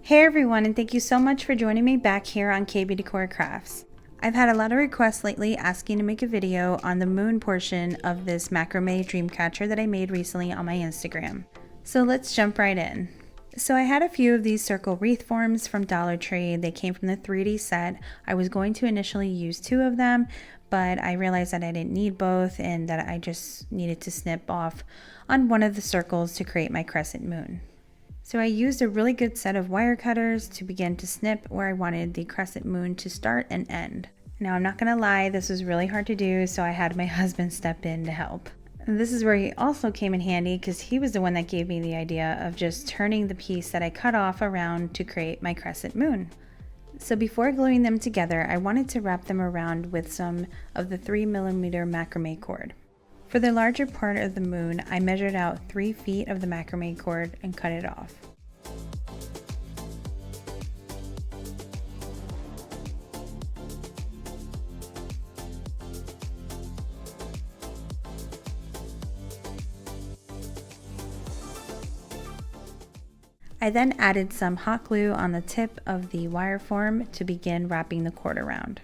Hey everyone, and thank you so much for joining me back here on KB Decor Crafts. I've had a lot of requests lately asking to make a video on the moon portion of this macrame dream catcher that I made recently on my Instagram. So let's jump right in. So I had a few of these circle wreath forms from Dollar Tree. They came from the 3D set. I was going to initially use 2 of them, but I realized that I didn't need both and that I just needed to snip off on one of the circles to create my crescent moon. So I used a really good set of wire cutters to begin to snip where I wanted the crescent moon to start and end. Now I'm not gonna lie, this was really hard to do, so I had my husband step in to help. And this is where he also came in handy because he was the one that gave me the idea of just turning the piece that I cut off around to create my crescent moon. So before gluing them together, I wanted to wrap them around with some of the 3mm macrame cord. For the larger part of the moon, I measured out 3 feet of the macrame cord and cut it off. I then added some hot glue on the tip of the wire form to begin wrapping the cord around.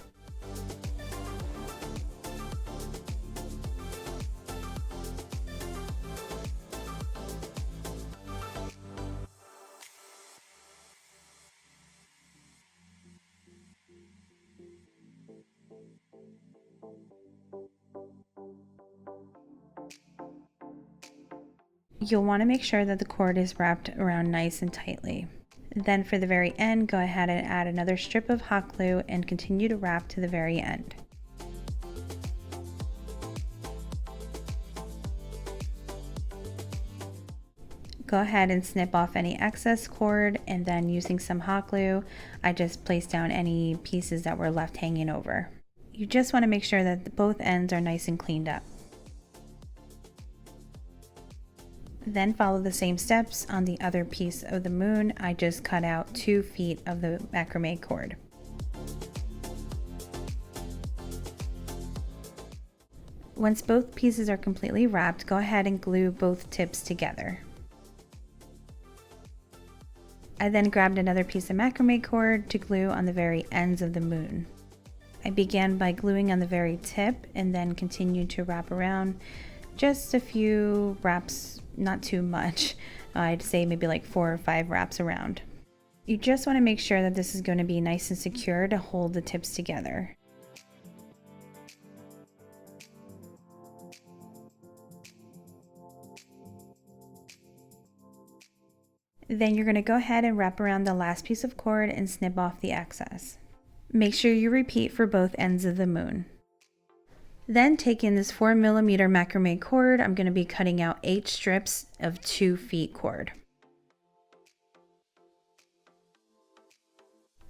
You'll want to make sure that the cord is wrapped around nice and tightly. Then for the very end, go ahead and add another strip of hot glue and continue to wrap to the very end. Go ahead and snip off any excess cord, and then using some hot glue, I just placed down any pieces that were left hanging over. You just want to make sure that both ends are nice and cleaned up. Then follow the same steps on the other piece of the moon. I just cut out 2 feet of the macrame cord. Once both pieces are completely wrapped, go ahead and glue both tips together. I then grabbed another piece of macrame cord to glue on the very ends of the moon. I began by gluing on the very tip and then continued to wrap around. Just a few wraps, not too much. I'd say maybe like 4 or 5 wraps around. You just want to make sure that this is going to be nice and secure to hold the tips together. Then you're going to go ahead and wrap around the last piece of cord and snip off the excess. Make sure you repeat for both ends of the moon. Then taking this 4mm macrame cord, I'm going to be cutting out 8 strips of 2 feet cord.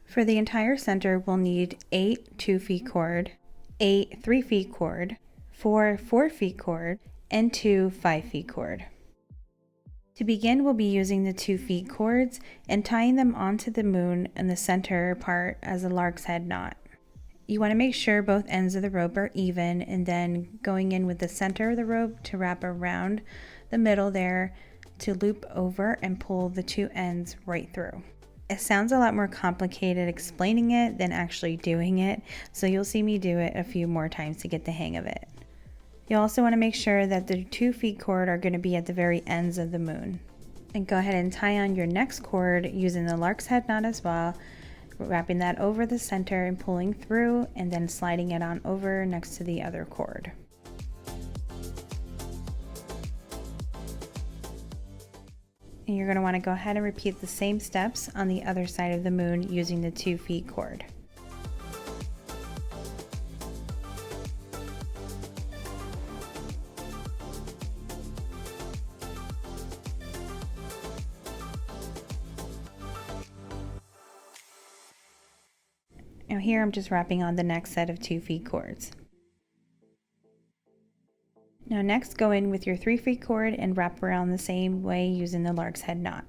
For the entire center, we'll need 8 2 feet cord, 8 3 feet cord, 4 4 feet cord, and 2 5 feet cord. To begin, we'll be using the 2 feet cords and tying them onto the moon in the center part as a lark's head knot. You want to make sure both ends of the rope are even, and then going in with the center of the rope to wrap around the middle there to loop over and pull the 2 ends right through. It sounds a lot more complicated explaining it than actually doing it, so you'll see me do it a few more times to get the hang of it. You also want to make sure that the 2 feet cord are going to be at the very ends of the moon. And go ahead and tie on your next cord using the lark's head knot as well, wrapping that over the center and pulling through, and then sliding it on over next to the other cord. And you're going to want to go ahead and repeat the same steps on the other side of the moon using the 2 feet cord. Now here I'm just wrapping on the next set of 2 feet cords. Now next, go in with your 3 feet cord and wrap around the same way using the lark's head knot.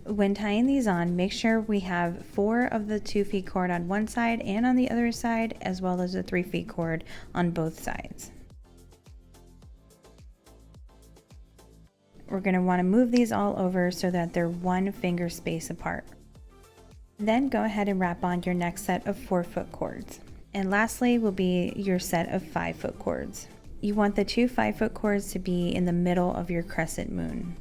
When tying these on, make sure we have 4 of the 2 feet cord on one side and on the other side, as well as a 3 feet cord on both sides. We're going to want to move these all over so that they're 1 finger space apart. Then go ahead and wrap on your next set of 4-foot cords. And lastly will be your set of 5-foot cords. You want the 2 5-foot cords to be in the middle of your crescent moon.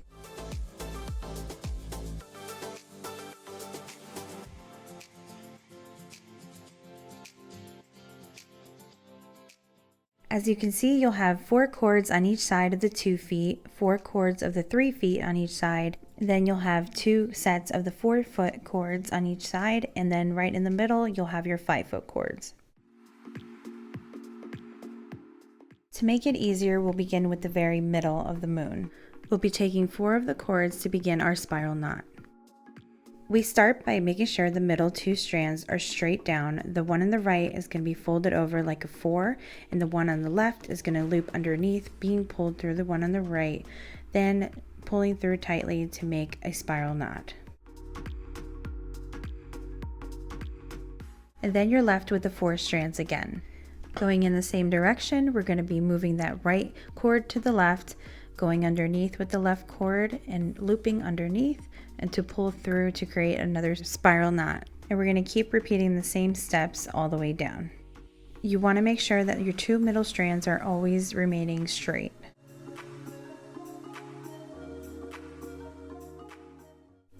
As you can see, you'll have 4 cords on each side of the 2 feet, 4 cords of the 3 feet on each side. Then you'll have 2 sets of the 4-foot cords on each side, and then right in the middle, you'll have your 5-foot cords. To make it easier, we'll begin with the very middle of the moon. We'll be taking 4 of the cords to begin our spiral knot. We start by making sure the middle 2 strands are straight down. The one on the right is going to be folded over like a 4, and the one on the left is going to loop underneath, being pulled through the one on the right, then pulling through tightly to make a spiral knot. And then you're left with the 4 strands again. Going in the same direction, we're going to be moving that right cord to the left, going underneath with the left cord and looping underneath, and to pull through to create another spiral knot. And we're going to keep repeating the same steps all the way down. You want to make sure that your 2 middle strands are always remaining straight.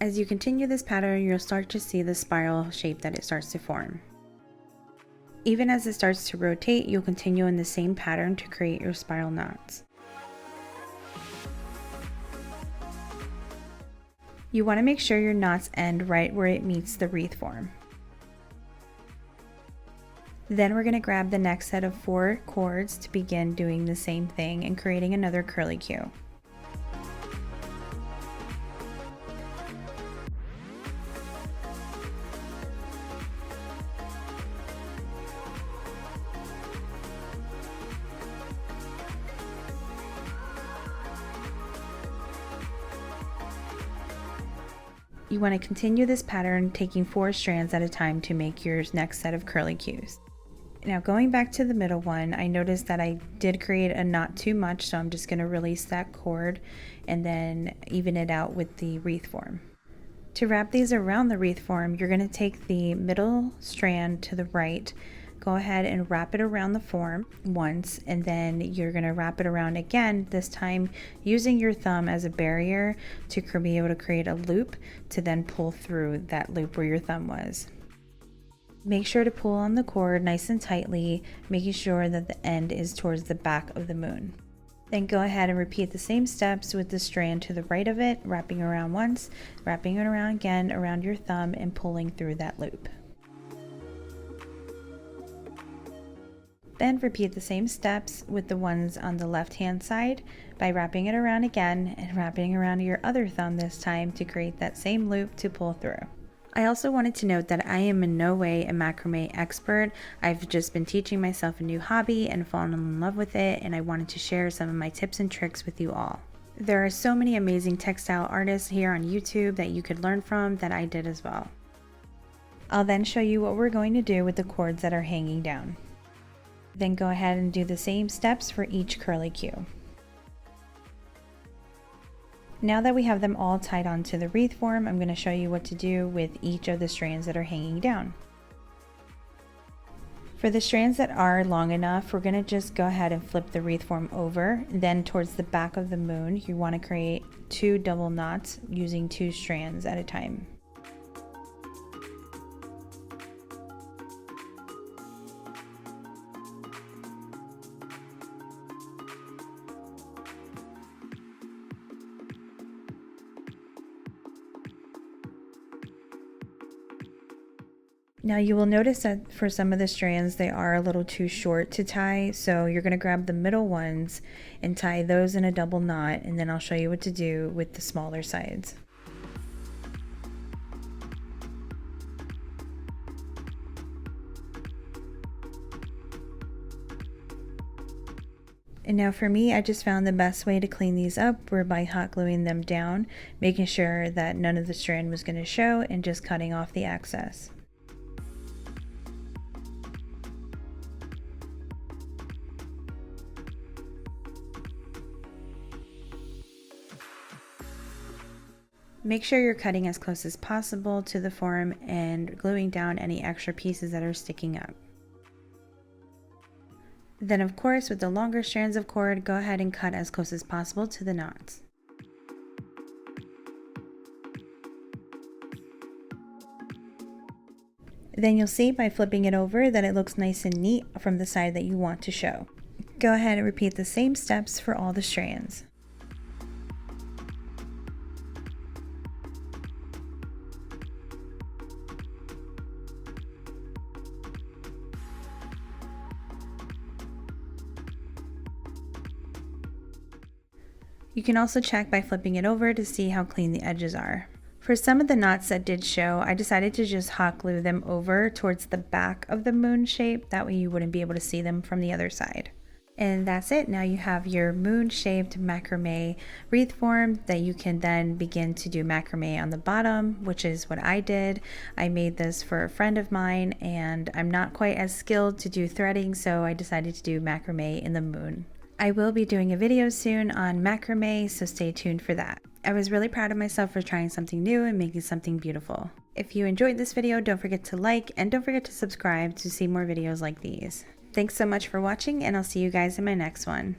As you continue this pattern, you'll start to see the spiral shape that it starts to form. Even as it starts to rotate, you'll continue in the same pattern to create your spiral knots. You want to make sure your knots end right where it meets the wreath form. Then we're going to grab the next set of 4 cords to begin doing the same thing and creating another curly Q. You want to continue this pattern, taking 4 strands at a time to make your next set of curly Qs. Now going back to the middle one, I noticed that I did create a knot too much, so I'm just going to release that cord and then even it out with the wreath form. To wrap these around the wreath form, you're going to take the middle strand to the right, go ahead and wrap it around the form once, and then you're going to wrap it around again, this time using your thumb as a barrier to be able to create a loop to then pull through that loop where your thumb was. Make sure to pull on the cord nice and tightly, making sure that the end is towards the back of the moon. Then go ahead and repeat the same steps with the strand to the right of it, wrapping around once, wrapping it around again around your thumb, and pulling through that loop. Then repeat the same steps with the ones on the left hand side by wrapping it around again and wrapping around your other thumb this time to create that same loop to pull through. I also wanted to note that I am in no way a macrame expert. I've just been teaching myself a new hobby and fallen in love with it, and I wanted to share some of my tips and tricks with you all. There are so many amazing textile artists here on YouTube that you could learn from that I did as well. I'll then show you what we're going to do with the cords that are hanging down. Then go ahead and do the same steps for each curly Q. Now that we have them all tied onto the wreath form, I'm going to show you what to do with each of the strands that are hanging down. For the strands that are long enough, we're going to just go ahead and flip the wreath form over. Then towards the back of the moon, you want to create 2 double knots using 2 strands at a time. Now you will notice that for some of the strands they are a little too short to tie, so you're going to grab the middle ones and tie those in a double knot, and then I'll show you what to do with the smaller sides. And now for me, I just found the best way to clean these up were by hot gluing them down, making sure that none of the strand was going to show and just cutting off the excess. Make sure you're cutting as close as possible to the form and gluing down any extra pieces that are sticking up. Then of course, with the longer strands of cord, go ahead and cut as close as possible to the knots. Then you'll see by flipping it over that it looks nice and neat from the side that you want to show. Go ahead and repeat the same steps for all the strands. You can also check by flipping it over to see how clean the edges are. For some of the knots that did show, I decided to just hot glue them over towards the back of the moon shape, that way you wouldn't be able to see them from the other side. And that's it. Now you have your moon shaped macrame wreath form that you can then begin to do macrame on the bottom, which is what I did. I made this for a friend of mine and I'm not quite as skilled to do threading, so I decided to do macrame in the moon. I will be doing a video soon on macrame, so stay tuned for that. I was really proud of myself for trying something new and making something beautiful. If you enjoyed this video, don't forget to like and don't forget to subscribe to see more videos like these. Thanks so much for watching, and I'll see you guys in my next one.